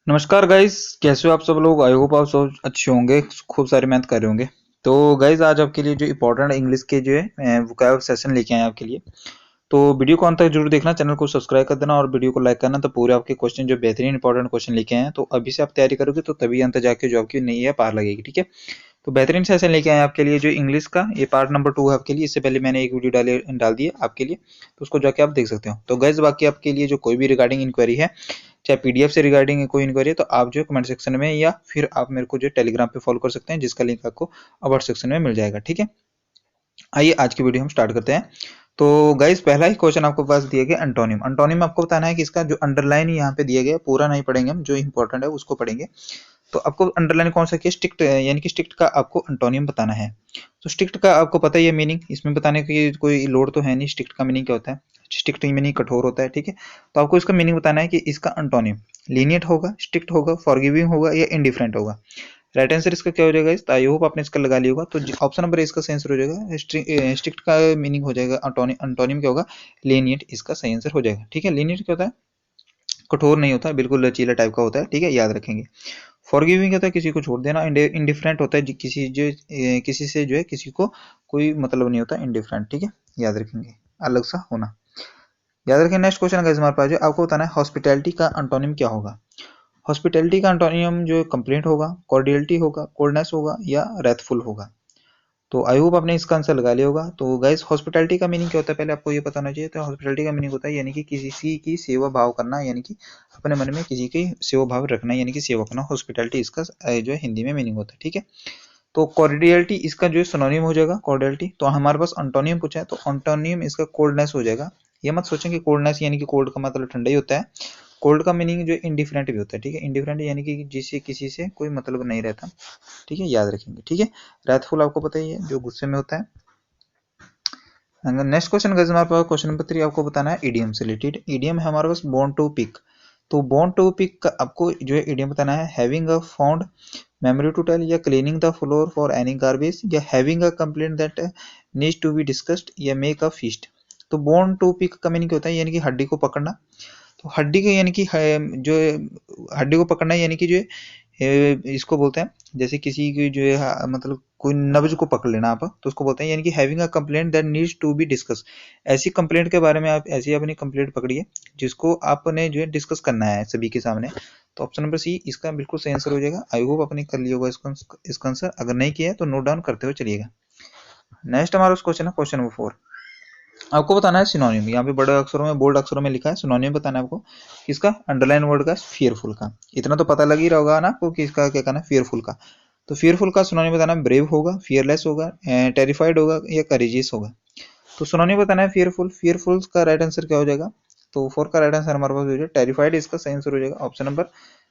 नमस्कार गाइस, कैसे हो आप सब लोग। आई होप आप सब अच्छे होंगे, खूब सारी मेहनत कर रहे होंगे। तो गाइस आज आपके लिए जो इंपॉर्टेंट इंग्लिश के जो है वोकैब सेशन लेके आए हैं आपके लिए। तो वीडियो को अंत तक जरूर देखना, चैनल को सब्सक्राइब कर देना और वीडियो को लाइक करना। तो पूरे आपके क्वेश्चन जो बेहतरीन इंपॉर्टेंट क्वेश्चन लेके आए हैं, तो अभी से आप तैयारी करोगे तो तभी अंत जाके जो आपकी नहीं है पार लगेगी। ठीक है, तो बेहतरीन सेशन लेके आए हैं आपके लिए जो इंग्लिश का, ये पार्ट नंबर 2 है आपके लिए। इससे पहले मैंने एक वीडियो डाल दी है आपके लिए, तो उसको जाके आप देख सकते हो। तो गाइस बाकी आपके लिए जो कोई भी रिगार्डिंग इंक्वायरी है, चाहे पीडीएफ से रिगार्डिंग कोई इंक्वायरी है, तो आप जो कमेंट सेक्शन में या फिर आप मेरे को जो टेलीग्राम पे फॉलो कर सकते हैं, जिसका लिंक आपको अबाउट सेक्शन में मिल जाएगा। ठीक है, आइए आज की वीडियो हम स्टार्ट करते हैं। तो गाइस पहला ही क्वेश्चन आपको पास दिया गया एंटोनिम। एंटोनिम आपको बताना है कि इसका जो अंडरलाइन यहाँ पे दिया गया, पूरा नहीं पढ़ेंगे हम, जो इंपॉर्टेंट है उसको पढ़ेंगे। तो आपको अंडरलाइन कौन सा किया, स्ट्रिक्ट, यानी कि स्ट्रिक्ट का आपको अंटोनियम बताना है। तो स्ट्रिक्ट का आपको पता ही है मीनिंग, इसमें बताने की कोई लोड तो है नहीं। स्ट्रिक्ट का मीनिंग क्या होता है, स्ट्रिक्ट मीनिंग कठोर होता है। ठीक है, तो आपको इसका मीनिंग बताना है कि इसका अंटोनियम लीनियंट होगा, स्ट्रिक्ट होगा, फॉरगिविंग होगा या इंडिफरेंट होगा। राइट आंसर इसका क्या हो जाएगा, इस आई होप आपने इसका लगा लिया होगा। तो ऑप्शन नंबर इसका सही आंसर हो जाएगा। स्ट्रिक्ट का मीनिंग हो जाएगा अंटोनियम क्या होगा, लीनियंट, इसका सही आंसर हो जाएगा। ठीक है, लीनियंट क्या होता है, कठोर नहीं होता है, बिल्कुल लचीला टाइप का होता है। ठीक है, याद रखेंगे। फॉरगिविंग होता है किसी को छोड़ देना। इंडिफरेंट होता है किसी से जो है किसी को कोई मतलब नहीं होता, इंडिफरेंट। ठीक है, याद रखेंगे, अलग सा होना। याद रखें। नेक्स्ट क्वेश्चन अगर हमारे पास जो आपको बताना है हॉस्पिटैलिटी का अंटोनिम क्या होगा। हॉस्पिटैलिटी का अंटोनियम जो कंप्लेंट होगा, कॉर्डियलिटी होगा, कोल्डनेस होगा या रेथफुल होगा। तो आई होप आपने इसका आंसर लगा लिया होगा। तो गाइस हॉस्पिटैलिटी का मीनिंग क्या होता है, पहले आपको ये पता होना चाहिए। तो हॉस्पिटैलिटी का मीनिंग होता है यानी कि किसी की सेवा भाव करना, यानी कि अपने मन में किसी की सेवा भाव रखना, यानी कि सेवा करना। हॉस्पिटैलिटी इसका जो है हिंदी में मीनिंग होता है। ठीक है, तो कॉर्डियलिटी इसका जो है सिनोनिम हो जाएगा कॉर्डियलिटी। तो हमारे पास अंटोनियम पूछा है, तो अंटोनियम इसका कोल्डनेस हो जाएगा। ये मत सोचें कि कोल्डनेस यानी कि कोल्ड का मतलब ठंडा ही होता है। कोल्ड का मीनिंग जो इंडिफरेंट भी होता है। ठीक है, इंडिफरेंट यानी कि जिससे किसी से कोई मतलब नहीं रहता। ठीक है, याद रखेंगे। ठीक है, रातफुल आपको पता ही है, जो गुस्से में होता है। नेक्स्ट क्वेश्चन हमारे पास क्वेश्चन नंबर 3 आपको बताना है ईडीएम से रिलेटेड। ईडीएम है हमारे पास बोर्न टू पिक। तो बोर्न टू पिक का आपको जो है ईडीएम बताना है having a fond memory to tell, या cleaning the floor for any garbage, या having a complaint that needs to be discussed, या मेक अ फीस्ट। तो बोर्न टू पिक का मीनिंग क्या होता है, यानी कि हड्डी को पकड़ना। तो हड्डी को यानी कि जो हड्डी को पकड़ना यानी कि जो इसको बोलते हैं, जैसे किसी की जो है मतलब कोई नब्ज को पकड़ लेना आप, तो उसको बोलते हैं यानी कि having a complaint that needs to be discuss. ऐसी कंप्लेंट के बारे में आप ऐसी अपनी कंप्लेंट पकड़िए जिसको आपने जो है डिस्कस करना है सभी के सामने। तो ऑप्शन नंबर सी इसका बिल्कुल सही आंसर हो जाएगा। आई होप आपने कर लिया होगा इसका आंसर। अगर नहीं किया है तो नोट डाउन करते हुए चलिएगा। नेक्स्ट हमारा क्वेश्चन है क्वेश्चन नंबर 4। आपको बताना है सिनोनिम। यहाँ पे बड़े अक्षरों में बोल्ड अक्षरों में लिखा है सिनोनिम बताना है आपको किसका, अंडरलाइन वर्ड का फियरफुल का। इतना तो पता लग ही रहा होगा ना आपको कि इसका क्या कहना है, फियरफुल का। तो फियरफुल का सिनोनिम बताना है ब्रेव होगा, फियरलेस होगा, टेरिफाइड होगा या करेजियस होगा। तो सिनोनिम बताना है फियरफुल। फियरफुल का राइट आंसर क्या हो जाएगा, तो 4 का राइट आंसर हमारे पास हो जाएगा टेरिफाइड, इसका सही आंसर हो जाएगा ऑप्शन नंबर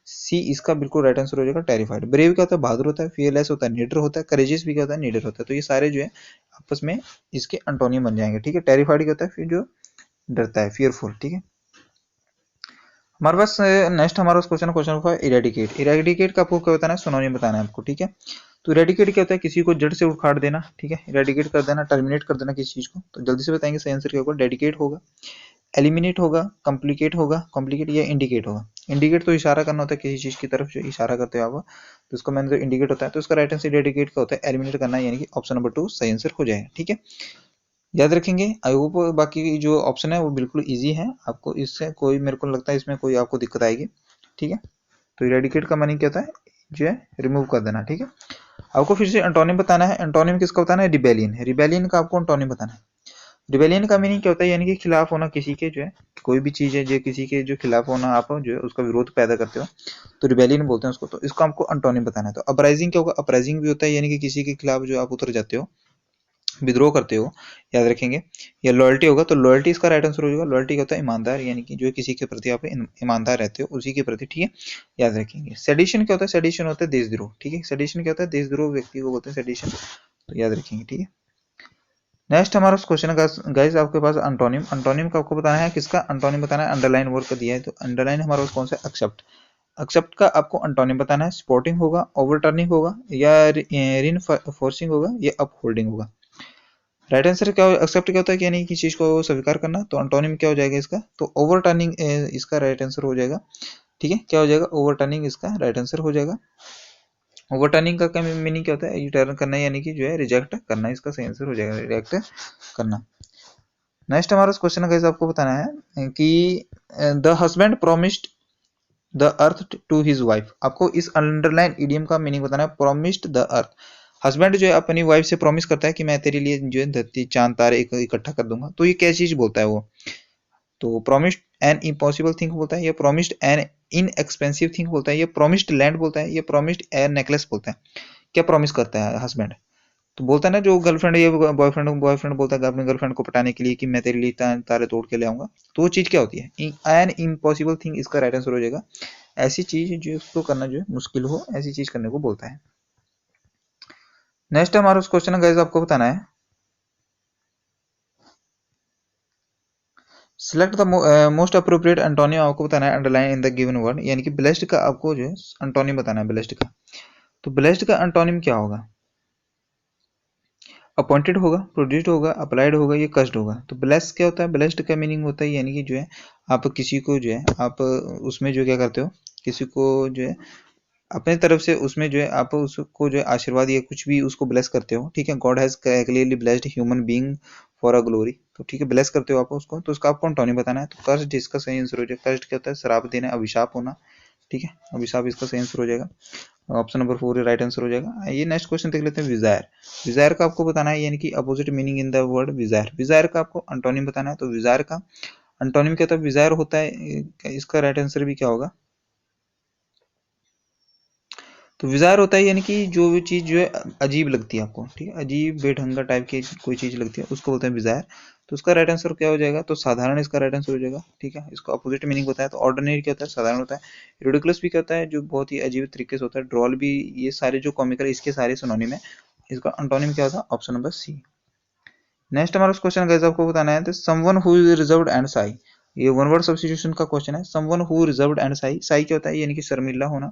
सी, इसका बिल्कुल राइट आंसर हो जाएगा टेरिफाइड। ब्रेव क्या होता है, बहादुर होता है। फियरलेस होता है, निडर होता है। करेजियस भी क्या होता है, निडर होता है। तो ये सारे जो है आपस में इसके अंटोनियम बन जाएंगे। ठीक है, टेरिफाइड क्या होता है, फिर जो डरता है, फियरफुल। ठीक है, हमारे पास नेक्स्ट हमारा क्वेश्चन क्वेश्चन का इरेडिकेट। इरेडिकेट का आपको क्या बताना है, सिनोनिम बताना है आपको। ठीक है, तो इरेडिकेट क्या होता है, किसी को जड़ से उखाड़ देना। ठीक है, इरेडिकेट कर देना, टर्मिनेट कर देना किसी चीज को। तो जल्दी से बताएंगे सही आंसर क्या होगा, डेडिकेट होगा, एलिमिनेट होगा, कॉम्प्लिकेट होगा, कॉम्प्लिकेट या इंडिकेट होगा। इंडिकेट तो इशारा करना होता है किसी चीज की तरफ, जो इशारा करते हो आप, तो उसको मैंने तो इंडिकेट होता है। तो उसका राइट आंसर डेडिकेट का होता है एलिमिनेट करना, यानी कि ऑप्शन नंबर 2 सही आंसर हो जाएगा। ठीक है, याद रखेंगे। आई होप बाकी जो ऑप्शन है वो बिल्कुल इजी है, आपको इससे कोई, मेरे को लगता है इसमें कोई आपको दिक्कत आएगी। ठीक है, तो इरेडिकेट का मीनिंग क्या होता है, जो है रिमूव कर देना। ठीक है, आपको फिर से एंटोनिम बताना है। एंटोनिम किसका बताना है, रिबेलियन। रिबेलियन का आपको एंटोनिम बताना है। रिबेलियन का मीनिंग क्या होता है, यानी कि खिलाफ होना किसी के, जो है कोई भी चीज है जो किसी के जो खिलाफ होना, आप जो है उसका विरोध पैदा करते हो, तो रिबेलियन बोलते हैं उसको। तो इसको आपको एंटोनिम बताना है। तो अपराइजिंग क्या होगा, अपराइजिंग भी होता है यानी कि किसी के खिलाफ जो आप उतर जाते हो, विद्रोह करते हो, याद रखेंगे। या लॉयल्टी होगा, तो लॉयल्टी इसका राइट आंसर हो जाएगा। लॉयल्टी क्या होता है, ईमानदार, यानी कि जो किसी के प्रति आप ईमानदार रहते हो उसी के प्रति। ठीक है, याद रखेंगे। सेडिशन क्या होता है, सेडिशन होता है देशद्रोह। ठीक है, सेडिशन क्या होता है, देशद्रोह व्यक्ति को बोलते हैं सेडिशन, तो याद रखेंगे। ठीक है, नेक्स्ट हमारा क्वेश्चन है गाइस आपके पास अंटोनिम। अंटोनिम का आपको बताना है किसका, अंटोनिम बताना है, अंडरलाइन वर्ड का दिया है। तो अंडरलाइन हमारा पास कौन सा, एक्सेप्ट। एक्सेप्ट का आपको अंटोनिम बताना है, सपोर्टिंग होगा, ओवरटर्निंग होगा, या रिनफोर्सिंग होगा, या अपहोल्डिंग होगा। राइट आंसर क्या हो, एक्सेप्ट क्या होता है कि यानी किसी चीज को स्वीकार करना। तो अंटोनिम क्या हो जाएगा इसका, तो ओवरटर्निंग इसका राइट आंसर हो जाएगा। ठीक है, क्या हो जाएगा, ओवरटर्निंग इसका राइट आंसर हो जाएगा। ओवरटर्निंग का मीनिंग क्या होता है, रिटर्न करना यानी कि जो है रिजेक्ट करना, इसका सही आंसर हो जाएगा रिजेक्ट करना। नेक्स्ट हमारा क्वेश्चन है, आपको बताना है कि the husband promised the earth to his wife. आपको इस अंडरलाइन इडियम का मीनिंग बताना है, प्रोमिस्ड द अर्थ। हस्बैंड जो है अपनी वाइफ से प्रॉमिस करता है कि मैं तेरे लिए जो है धरती चांद तारे इकट्ठा कर दूंगा, तो ये क्या चीज बोलता है वो, तो प्रोमिस्ड एन इम्पॉसिबल थिंग बोलता है, या प्रोमिस्ड एन इनएक्सपेंसिव थिंग बोलता है, या प्रोमिस्ड लैंड बोलता है, या प्रोमिस्ड एयर नेकलेस बोलता है। क्या प्रॉमिस करता है हस्बैंड, तो बोलता है ना जो गर्लफ्रेंड या बॉयफ्रेंड बोलता है अपने गर्लफ्रेंड को पटाने के लिए कि मैं तेरे लिए तारे तोड़ के ले आऊंगा, तो वो चीज क्या होती है, एन इम्पॉसिबल थिंग इसका राइट आंसर हो जाएगा। ऐसी चीज जो उसको करना जो है मुश्किल हो, ऐसी चीज करने को बोलता है। नेक्स्ट हमारा क्वेश्चन गाइस आपको बताना है, select the most appropriate antonym. आपको बताना है underline in the given word, यानी कि ब्लेस्ड का आपको जो है एंटोनिम बताना है ब्लेस्ड का। तो ब्लेस्ड का एंटोनिम क्या होगा, अपॉइंटेड होगा, प्रोड्यूस्ड होगा, अप्लाइड होगा, ये कस्ड होगा। तो ब्लेस क्या होता है, ब्लेस्ड का मीनिंग होता है यानी कि जो है आप किसी को जो है आप उसमें जो क्या करते हो, किसी को जो है अपने तरफ से उसमें जो है आप उसको जो है आशीर्वाद या कुछ भी उसको ब्लेस करते हो, ठीक है। God has clearly blessed human being for a glory, तो ठीक है ब्लेस करते हो आप उसको, तो उसका आपको एंटोनिम बताना है। तो कर्स्ड इसका सही आंसर हो जाएगा। कर्स्ड क्या होता है, श्राप देना, अभिशाप होना, ठीक है, अभिशाप इसका सही आंसर हो जाएगा। ऑप्शन नंबर 4 राइट आंसर हो जाएगा। ये नेक्स्ट क्वेश्चन देख लेते हैं, विजायर। विजायर का आपको बताना है यानी कि opposite meaning in the word vizier. Vizier का आपको एंटोनिम बताना है, तो विजायर का एंटोनिम क्या होता है, विजायर होता है, इसका राइट आंसर भी क्या होगा, तो विजार होता है यानी कि जो भी चीज जो है अजीब लगती है आपको, ठीक है, अजीब बेढंगा टाइप की कोई चीज लगती है उसको बोलते हैं विजार। तो उसका राइट आंसर क्या हो जाएगा, तो साधारण इसका राइट आंसर हो जाएगा, ठीक है। इसको अपोजिट मीनिंग होता है, तो ऑर्डिनरी क्या होता है, साधारण होता है। रिडिकुलस भी क्या होता है, जो बहुत ही अजीब तरीके से होता है। ड्रॉल भी, ये सारे जो कॉमिकल इसके सारे सिनोनिम है। इसका एंटोनिम क्या होता है, ऑप्शन नंबर सी। नेक्स्ट हमारा क्वेश्चन गाइस आपको बताना है, तो someone who is reserved and Sai. ये वन वर्ड सब्स्टिट्यूशन का क्वेश्चन है। Someone who reserved and Sai, Sai क्या होता है यानी कि शर्मिला होना,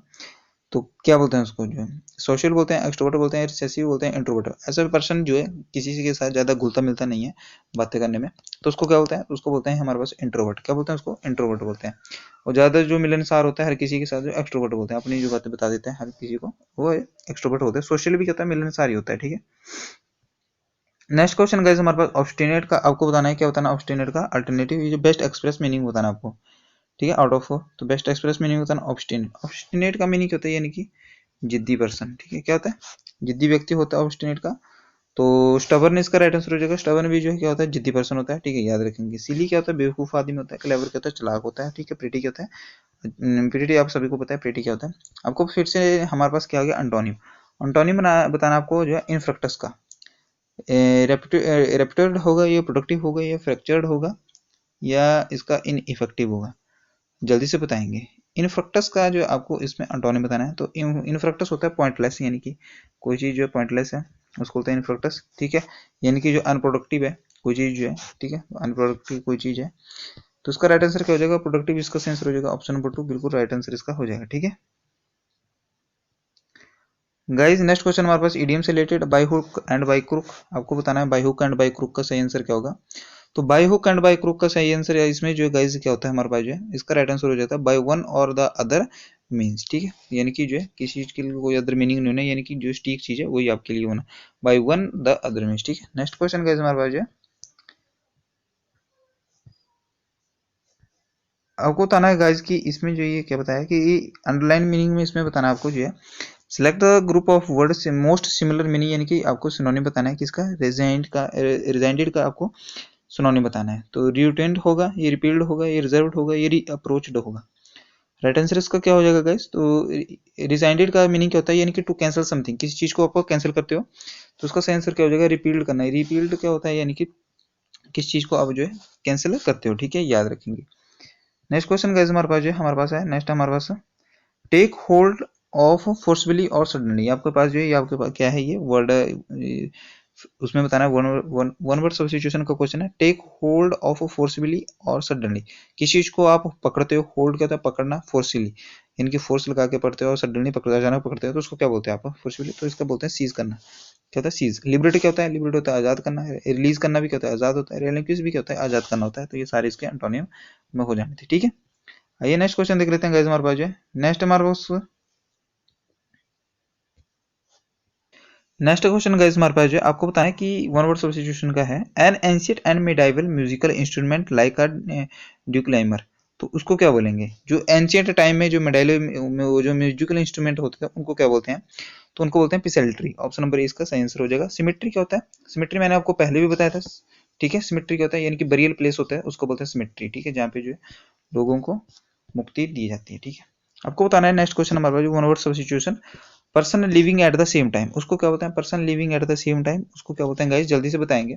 तो क्या बोलते हैं उसको, जो है सोशल बोलते हैं, एक्सट्रोवर्ट बोलते हैं, रिसेसिव बोलते हैं, इंट्रोवर्ट। ऐसा पर्सन जो है किसी के साथ ज्यादा घुलता मिलता नहीं है बातें करने में, तो उसको क्या बोलते हैं, उसको बोलते हैं हमारे पास इंट्रोवर्ट। क्या बोलते हैं उसको, इंट्रोवर्ट बोलते हैं। और ज्यादा जो मिलनसार होता है हर किसी के साथ, जो एक्सट्रोवर्ट बोलते हैं, अपनी जो बातें बता देते हैं हर किसी को, वो एक्सट्रोवर्ट होते हैं। सोशल भी क्या होता है, मिलनसार ही होता है, ठीक है। नेक्स्ट क्वेश्चन गाइस हमारे पास ऑब्स्टिनेट का आपको बताना है, क्या बताना है ऑब्स्टिनेट का अल्टरनेटिव, ये जो बेस्ट एक्सप्रेस मीनिंग बताना है आपको, ठीक है, आउट ऑफ 4। तो बेस्ट एक्सप्रेस मीनिंग होता है ऑब्स्टिनेट। ऑब्स्टिनेट का मीनिंग क्या होता है, यानी कि जिद्दी पर्सन, ठीक है, क्या होता है, जिद्दी व्यक्ति होता है ऑब्स्टिनेट का। तो स्टबर्न इसका राइट आंसर हो जाएगा। स्टबर्न भी जो है क्या होता है, जिद्दी पर्सन होता है, ठीक है, याद रखेंगे। सिली क्या होता है, बेवकूफ आदमी होता है। क्लेवर क्या होता है, चालाक होता है, ठीक है। प्रीटी क्या होता है, प्रीटी आप सभी को पता है प्रीटी क्या होता है। आपको फिर से हमारे पास क्या हो गया, अंटोनिम। अंटोनिम बताना आपको जो है इनफ्रक्टस का, रेप्टेड होगा, या प्रोडक्टिव होगा, या फ्रैक्चर्ड होगा, या इसका इनइफेक्टिव होगा, जल्दी से बताएंगे। इनफ्रक्टस का जो आपको इसमें एंटोनिम बताना है, तो इनफ्रक्टस होता है पॉइंटलेस, यानी कि कोई चीज जो है पॉइंटलेस है उसको बोलते हैं इनफ्रक्टस, ठीक है। यानी कि जो अनप्रोडक्टिव है कोई चीज जो है, ठीक है, अनप्रोडक्टिव कोई चीज है, तो इसका राइट आंसर क्या हो जाएगा, प्रोडक्टिव इसका आंसर हो जाएगा। ऑप्शन नंबर 2 बिल्कुल राइट आंसर इसका हो जाएगा, ठीक है। गाइस नेक्स्ट क्वेश्चन हमारे पास इडियम से related, by hook and by crook. आपको बताना है by hook and by crook का सही आंसर क्या होगा। तो by hook and by crook का सही आंसर है, इसमें जो गाइस क्या होता है हमारे पास जो है, इसका राइट आंसर हो जाता है बाय वन और द अदर मीन्स, ठीक है। यानी कि जो है किसी चीज के लिए कोई अदर मीनिंग नहीं होना, यानी कि जो ठीक चीज है वही आपके लिए होना, by one the other means, ठीक है। नेक्स्ट क्वेश्चन गाइस हमारे पास जो है, आपको बताना है गाइस कि इसमें जो ये क्या बताया कि अंडरलाइन मीनिंग में इसमें बताना है आपको जो है, select the group of words most similar meaning, यानी कि आपको सिनोनिम बताना है किसका, रिजाइंडेड का आपको सिनोनिम बताना है। तो रिटेंड होगा, ये रिपील्ड होगा, ये रिजर्व्ड होगा, ये री अप्रोच्ड होगा। राइट आंसर इसका क्या हो जाएगा गाइस, तो रिजाइंडेड का मीनिंग क्या होता है, यानी कि टू कैंसिल समथिंग, किसी चीज को आप कैंसिल करते हो, तो उसका सही आंसर क्या हो जाएगा, रिपील्ड करना है। रिपील्ड क्या होता है, यानी कि किस चीज को आप जो है कैंसिल करते हो, ठीक है, याद रखेंगे। नेक्स्ट क्वेश्चन गाइस हमारे पास है, नेक्स्ट हमारे पास टेक होल्ड ऑफ फोर्सफुली और सडनली। आपके पास जो है, आपके पास क्या है, ये वर्ड उसमें बताना है, वन वर्ड सब्स्टिट्यूशन का क्वेश्चन है। टेक होल्ड ऑफ फोर्सफुली और सडनली, किसी चीज को आप पकड़ते हो, होल्ड क्या होता है पकड़ना, फोर्सफुली इनकी फोर्स लगा के पकड़ते हो, और सडनली पकड़ते अचानक पकड़ते हो, तो उसको क्या बोलते हैं आप, फोर्सफुली, तो इसका बोलते हैं सीज करना। क्या होता है, सीज। लिबर्टी क्या होता है, लिबर्टी होता है आजाद करना है। रिलीज करना भी क्या होता है, आजाद होता है। रिलिंक्विश भी क्या होता है, आजाद करना होता है। तो ये सारे इसके एंटोनियम में हो जाने थे, ठीक है। आइए नेक्स्ट क्वेश्चन देख लेते हैं गाइस हमारे पास जो है। नेक्स्ट हमारे पास नेक्स्ट क्वेश्चन गाइस हमारे पास जो है आपको बताएं कि वन वर्ड सब्स्टिट्यूशन का है। An ancient and medieval musical instrument like a dulcimer, तो उसको क्या बोलेंगे? जो एंशियंट टाइम में जो मेडाइवल में वो जो म्यूजिकल इंस्ट्रूमेंट होते थे उनको क्या बोलते हैं? तो उनको बोलते हैं पिसेल्ट्री। ऑप्शन नंबर ए इसका सही आंसर हो जाएगा। सिमेट्री क्या होता है? सिमेट्री मैंने आपको पहले भी बताया था, ठीक है। सिमेट्री क्या होता है? यानी कि बरियल प्लेस होता है, उसको बोलते हैं सिमेट्री, ठीक है, जहाँ पे जो है लोगों को मुक्ति दी जाती है, ठीक है। आपको बताना है नेक्स्ट क्वेश्चन हमारे पास one word substitution. Person living at the same time, उसको क्या बोलते हैं? Person living at the same time उसको क्या बोलते हैं गाइस? जल्दी से बताएंगे।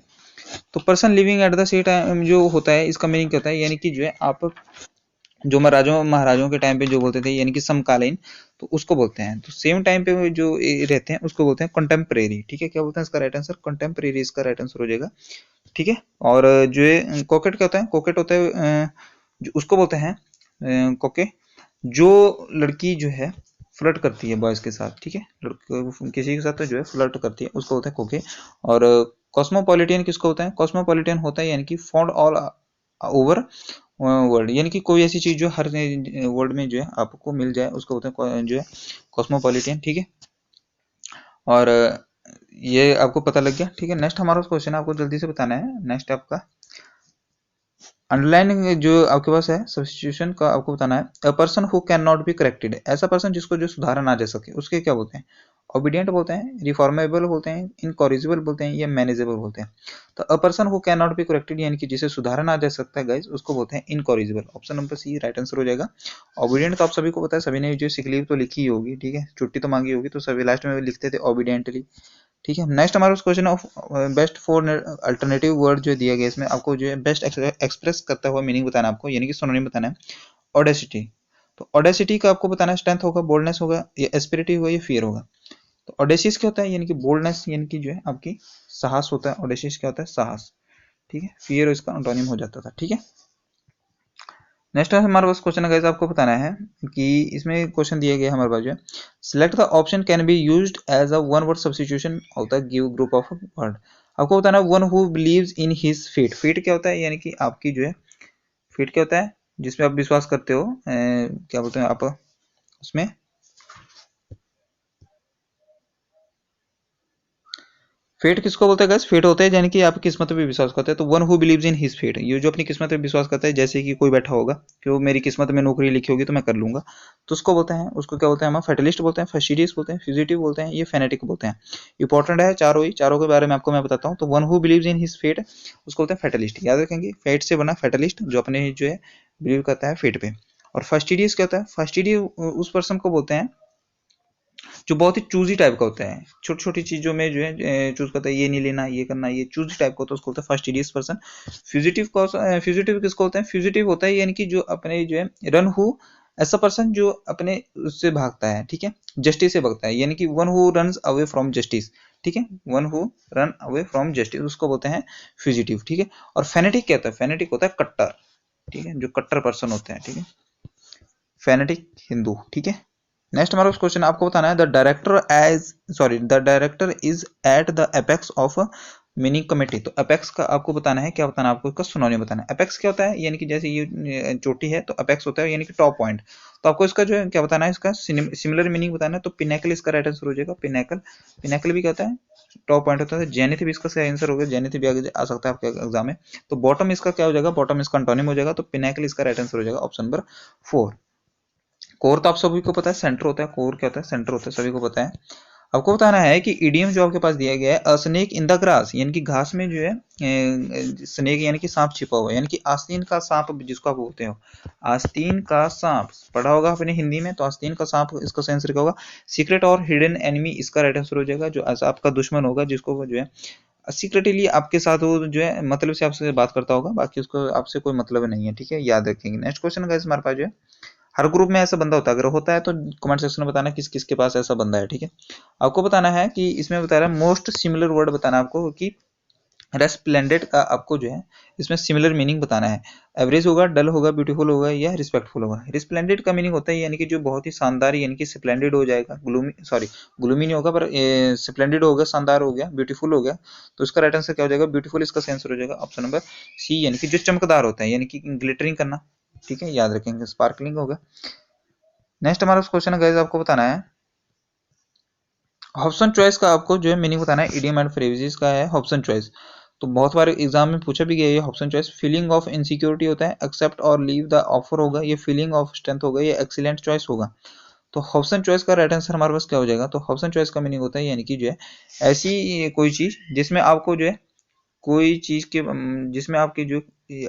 तो person living at the same time जो होता है, इसका मीनिंग क्या होता है? यानी कि जो है आप जो महाराजों महाराजों के टाइम पे जो बोलते थे, यानी कि समकालीन, तो उसको बोलते हैं। तो सेम टाइम पे जो रहते हैं उसको बोलते हैं कंटेम्परेरी, ठीक है। क्या बोलते हैं इसका राइट आंसर? कंटेम्परेरी इसका राइट आंसर हो जाएगा, ठीक है। और जो है कोकेट क्या होता है? कोकेट होता है जो उसको बोलते हैं कोके, जो लड़की जो है फ्लर्ट करती है बॉयज के साथ, ठीक है, लड़की किसी के साथ तो जो है फ्लर्ट करती है उसको होता है कोके। और कॉस्मोपॉलिटियन किसको होता है? कॉस्मोपॉलिटियन होता है यानी कि फाउंड ऑल ओवर वर्ल्ड, यानी कि कोई ऐसी चीज जो हर वर्ल्ड में जो है आपको मिल जाए उसको होता है जो है कॉस्मोपॉलिटियन, ठीक है। और ये आपको पता लग गया, ठीक है। नेक्स्ट हमारा क्वेश्चन आपको जल्दी से बताना है। नेक्स्ट आपका अंडरलाइन जो आपके पास है सब्स्टिट्यूशन का, आपको बताना है a person who can not be corrected, ऐसा पर्सन जिसको जो सुधारा ना जा सके उसके क्या बोलते हैं? ओबीडियंट बोलते हैं, रिफॉर्मेबल बोलते हैं, इनकॉरिजिबल बोलते हैं, या मैनेजेबल बोलते हैं। तो a person who can not be corrected यानी कि जिसे सुधारा ना जा सकता है गाइस, उसको बोलते हैं incorrigible. Option number C right answer हो जाएगा। ओबीडियंट तो आप सभी को पता है, सभी ने जो सिक लीव तो लिखी ही होगी, ठीक है, छुट्टी तो मांगी होगी, तो सभी लास्ट में लिखते थे ओबीडियंटली, ठीक है। नेक्स्ट हमारा question of best four alternative word जो दिया गया इसमें आपको जो है बेस्ट एक्सप्रेस करता हुआ मीनिंग बताना है आपको, यानी कि सिनोनिम बताना है। ऑडेसिटी, तो ऑडेसिटी का आपको बताना है स्ट्रेंथ होगा, बोल्डनेस होगा, या एस्पिरिटी होगा, या फियर होगा। तो ऑडेसियस क्या होता है? यानी कि बोल्डनेस, यानी कि जो है आपकी साहस होता है। ऑडेसियस क्या होता है? साहस, ठीक है। फियर इसका एंटोनिम हो जाता था, ठीक है। नेक्स्ट हमारे पास क्वेश्चन है, आपको बताना है कि इसमें क्वेश्चन दिया गया हमारे पास जो है select the option can be used as a one word substitution of the give group of word. आपको बताना है one who believes in his fate. Fate क्या होता है? यानी कि आपकी जो है फेट क्या होता है? जिसमें आप विश्वास करते हो, क्या बोलते हैं आप उसमें? फेट किसको बोलते हैं गाइस? फेट होता है यानी कि आप किस्मत पे विश्वास करते हैं। तो one who believes in his fate, ये जो अपनी किस्मत पे विश्वास करता है, जैसे कि कोई बैठा होगा कि वो मेरी किस्मत में नौकरी लिखी होगी तो मैं कर लूंगा, तो उसको बोलते हैं, उसको क्या बोलते हैं? हम फेटलिस्ट बोलते हैं, फैशिडियस बोलते हैं, फ्यूजिटिव बोलते हैं, ये फेनेटिक बोलते हैं। इंपॉर्टेंट है चारों ही, चारों के बारे में आपको मैं बताता हूँ। तो one who believes in his fate उसको बोलते हैं फेटलिस्ट, याद रखेंगे, फेट से बना फेटलिस्ट, जो अपने जो है बिलीव करता है फेट पे। और फर्स्टिडियस क्या होता है? फर्स्टिडियस उस पर्सन को बोलते हैं जो बहुत ही चूजी टाइप का होता है, छोटी छोटी चीजों में जो है चूज करता है, ये नहीं लेना, ये करना, ये चूजी टाइप का होता है, उसको बोलते हैं फर्स्टिडियस पर्सन। फ्यूजिटिव को फ्यूजिटिव किसको होता है? फ्यूजिटिव होता है यानी कि जो अपने जो है रन हु, ऐसा पर्सन जो अपने उससे भागता है, ठीक है, जस्टिस से भागता है, यानी कि one who run away from justice, ठीक है, one who run away from justice उसको बोलते हैं फ्यूजिटिव, ठीक है। और फेनेटिक क्या होता है? फेनेटिक होता है कट्टर, ठीक है, जो कट्टर पर्सन होते हैं, ठीक है, फेनेटिक हिंदू, ठीक है। नेक्स्ट हमारा क्वेश्चन आपको बताना है the director is at the apex of meaning committee. तो एपेक्स का आपको बताना है, क्या बताना है आपको? इसका सिनोनिम बताना है। एपेक्स क्या होता है? यानी कि जैसे ये चोटी है तो एपेक्स होता है यानी कि टॉप पॉइंट। तो आपको इसका जो है क्या बताना है? इसका सिमिलर मीनिंग बताना है। तो पिनेकल इसका राइट आंसर हो जाएगा। पिनेकल, पिनेकल भी क्या होता है? टॉप पॉइंट होता है। जेनिथ भी इसका सही आंसर होगा, जेनिथ भी आगे आ सकता है आपके एग्जाम में। तो बॉटम इसका क्या हो जाएगा? बॉटम इसका एंटोनिम हो जाएगा। तो पिनेकल इसका राइट आंसर हो जाएगा ऑप्शन नंबर 4। कोर तो आप सभी को पता है, सेंटर होता है। कोर क्या होता है? सेंटर होता है, सभी को पता है। आपको बताना है कि इडियम जो आपके पास दिया गया है अ स्नेक इन द ग्रास, यानी कि घास में जो है स्नेक यानी कि सांप छिपा हुआ है, यानी कि आस्तीन का सांप जिसको आप बोलते हो, आस्तीन का सांप पढ़ा होगा आपने हिंदी में, तो आस्तीन का सांप इसका सही आंसर क्या होगा? सीक्रेट और हिडन एनिमी इसका राइट आंसर हो जाएगा। जो आपका दुश्मन होगा, जिसको वो जो है सीक्रेटली आपके साथ वो जो है मतलब से आपसे बात करता होगा, बाकी उसको आपसे कोई मतलब नहीं है, ठीक है, याद रखेंगे। नेक्स्ट क्वेश्चन का हमारे पास जो है हर ग्रुप में ऐसा बंदा होता है, अगर होता है तो कमेंट सेक्शन में बताना किस किस के पास ऐसा बंदा है, ठीक है। आपको बताना है कि इसमें बता रहा है मोस्ट सिमिलर वर्ड बताना है आपको, कि रेस्प्लेंडेंट का आपको जो है इसमें सिमिलर मीनिंग बताना है। एवरेज होगा, डल होगा, ब्यूटीफुल होगा, या रिस्पेक्टफुल होगा। रिस्प्लेंडेंट का मीनिंग होता है यानी कि जो बहुत ही शानदार, यानी कि स्प्लेंडेड हो जाएगा, ग्लूमी सॉरी ग्लूमी नहीं होगा, पर स्प्लेंडेड हो गया, शानदार हो गया, ब्यूटीफुल हो गया। तो इसका राइट आंसर क्या हो जाएगा? ब्यूटीफुल इसका आंसर हो जाएगा ऑप्शन नंबर सी, यानी कि जो चमकदार होता है, यानी कि ग्लिटरिंग करना, ठीक है, याद रखेंगे, स्पार्कलिंग होगा। नेक्स्ट हमारा क्वेश्चन गाइस आपको बताना है ऑप्शन चॉइस का, आपको जो है मीनिंग बताना है इडियम एंड फ्रेजेस का है ऑप्शन चॉइस। तो बहुत बार एग्जाम में पूछा भी गया है option choice. Feeling of insecurity होता है, एक्सेप्ट और लीव द ऑफर होगा, ये फीलिंग ऑफ स्ट्रेंथ होगा, ये एक्सीलेंट चॉइस होगा। तो ऑप्शन चॉइस का राइट आंसर हमारे पास क्या हो जाएगा? तो ऑप्शन चॉइस का मीनिंग होता है यानी कि जो है ऐसी कोई चीज जिसमें आपको जो है कोई चीज के जिसमें आपकी जो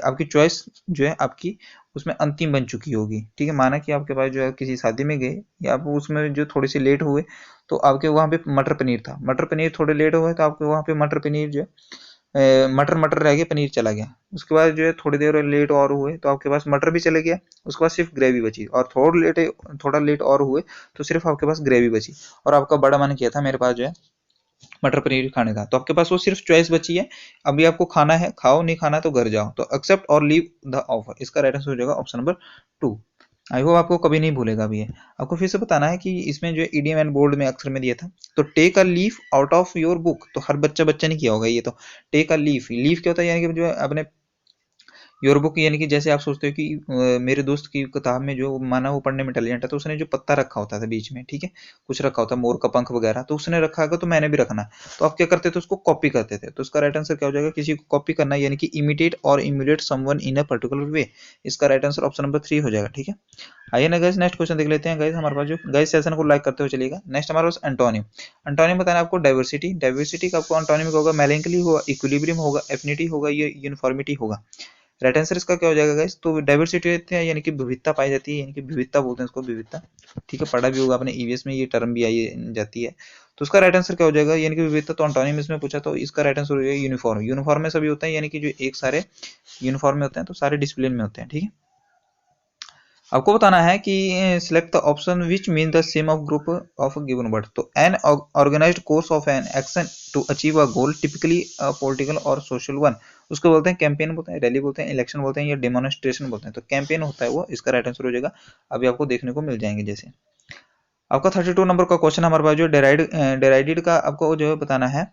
आपकी चॉइस जो है आपकी उसमें अंतिम बन चुकी होगी। ठीक है, माना कि आपके पास जो है किसी शादी में गए या आप उसमें जो थोड़े से लेट हुए, तो आपके वहाँ पे मटर पनीर था, मटर पनीर थोड़े लेट हुए तो आपके वहाँ पे मटर पनीर जो है मटर मटर रह गया, पनीर चला गया। उसके बाद जो है थोड़ी देर लेट और हुए तो आपके पास मटर भी चले गया, उसके बाद सिर्फ ग्रेवी बची। और थोड़ा लेट और हुए तो सिर्फ आपके पास ग्रेवी बची, और आपका बड़ा मन किया था मेरे पास जो है मटर पनीर खाने का, तो आपके पास वो सिर्फ चॉइस बची है। अभी आपको खाना है खाओ, नहीं खाना तो घर जाओ। तो एक्सेप्ट और लीव द ऑफर, इसका राइट आंसर हो जाएगा ऑप्शन नंबर 2। आई होप आपको कभी नहीं भूलेगा अभी ये। आपको फिर से बताना है कि इसमें जो ईडीएम एंड बोल्ड में अक्षर में दिया था, तो take a leaf out of your book, तो हर बच्चा बच्चा नहीं किया होगा ये। तो टेक अ लीफ, लीफ क्या होता है? यानी कि जो है अपने योर बुक, यानी कि जैसे आप सोचते हो कि मेरे दोस्त की किताब में जो माना वो पढ़ने में इंटेलिजेंट है, तो उसने जो पत्ता रखा होता था बीच में, ठीक है, कुछ रखा होता है मोर का पंख वगैरह, तो उसने रखा होगा तो मैंने भी रखना है। तो आप क्या करते थे? उसको कॉपी करते थे। तो इसका राइट आंसर क्या हो जाएगा? किसी को कॉपी करना, यानी कि इमिटेट और emulate someone in a particular way. इसका राइट आंसर ऑप्शन नंबर 3 हो जाएगा। ठीक है, आइए ना गाइस नेक्स्ट क्वेश्चन देख लेते हैं। गाइस हमारे पास जो गाइस सेशन को लाइक करते हुए चलिएगा। नेक्स्ट हमारे पास एंटोनिम। एंटोनिम बताना है आपको डाइवर्सिटी। डाइवर्सिटी का आपको एंटोनिम होगा मेलेंकली होगा, इक्विलिब्रियम होगा, एफिनिटी होगा, ये यूनिफॉर्मिटी होगा। राइट आंसर इसका क्या हो जाएगा गाइस? तो डाइवर्सिटी होती है यानी कि विविधता पाई जाती है, यानी कि विविधता बोलते हैं इसको, विविधता। ठीक है, पढ़ा भी होगा आपने ईवीएस में, ये टर्म भी आई जाती है। तो उसका राइट आंसर क्या हो जाएगा? यानी कि विविधता। तो एंटोनिम इसमें पूछा तो इसका राइट आंसर हो जाएगा यूनिफॉर्म। यूनिफॉर्म में सभी होता है, यानी कि जो एक सारे यूनिफॉर्म में होते हैं, तो सारे डिसिप्लिन में होते हैं। ठीक है, आपको बताना है कि select the option which mean the same of group of given word. तो an organized course of an action to achieve a goal, typically political और सोशल वन, उसको बोलते हैं कैंपेन बोलते हैं, रैली बोलते हैं, इलेक्शन बोलते हैं, या डेमोन्स्ट्रेशन बोलते हैं। तो कैंपेन होता है वो, इसका राइट आंसर हो जाएगा। अभी आपको देखने को मिल जाएंगे। जैसे आपका 32 नंबर का क्वेश्चन हमारे पास जो डेराइडेड का आपको जो है बताना है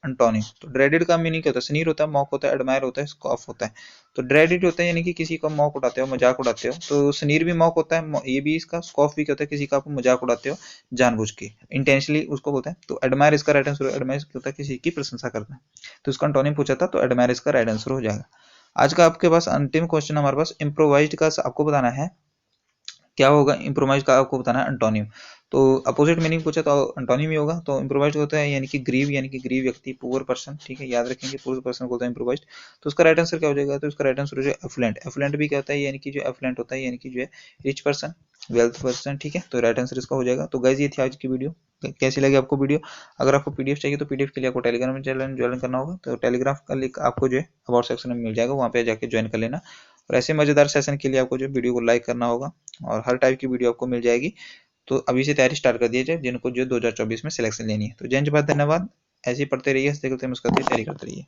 एंटोनिम। तो ड्रेडेड का मीनिंग क्या होता है? स्नीर होता है, मॉक होता है, एडमायर होता है, स्कॉफ होता है। तो ड्रेडेड होता है यानी कि किसी का मॉक उड़ाते हो, मजाक उड़ाते हो। तो स्नीर भी मॉक होता है, ये भी इसका। स्कॉफ भी क्या होता है? किसी का आप मजाक उड़ाते हो जानबूझ के, इंटेंशनली उसको बोलते हैं। तो एडमायर इसका राइट आंसर। एडमायर होता है किसी की प्रशंसा करना। तो इसका एंटोनिम पूछा था, तो एडमायर इसका राइट आंसर हो जाएगा। आज का आपके पास अंतिम क्वेश्चन हमारे पास इम्प्रोवाइज्ड का आपको बताना है क्या होगा। इम्प्रोवाइज का आपको बताना है एंटोनिम। तो अपोजिट मीनिंग पूछा तो एंटोनिम ही होगा। तो इम्प्रोवाइज होता है यानी कि ग्रीव, यानी कि ग्रीव व्यक्ति, पुअर पर्सन। ठीक है, याद रखेंगे, पुअर पर्सन को होता है इम्प्रोवाइज। तो उसका राइट आंसर क्या हो जाएगा? तो उसका राइट आंसर हो जाएगा एफ्लुएंट। एफ्लुएंट भी क्या होता है? यानी कि जो एफ्लुएंट होता है यानी कि जो है रिच पर्सन, वेल्थ पर्सन। ठीक है, तो राइट आंसर इसका हो जाएगा। तो गाइज ये थी आज की वीडियो। कैसी लगी आपको वीडियो? अगर आपको पीडीएफ चाहिए तो पीडीएफ के लिए आपको टेलीग्राम चैनल ज्वाइन करना होगा। तो टेलीग्राम का लिंक आपको जो है अबाउट सेक्शन में मिल जाएगा, वहाँ पे जाके ज्वाइन कर लेना। और ऐसे मजेदार सेशन के लिए आपको जो वीडियो को लाइक करना होगा, और हर टाइप की वीडियो आपको मिल जाएगी। तो अभी से तैयारी स्टार्ट कर दिया जाए जिनको जो 2024 में सिलेक्शन लेनी है। तो जय हिंद, धन्यवाद। ऐसे ही पढ़ते रहिए, हंसते खेलते मुस्कुराते तैयारी करते रहिए।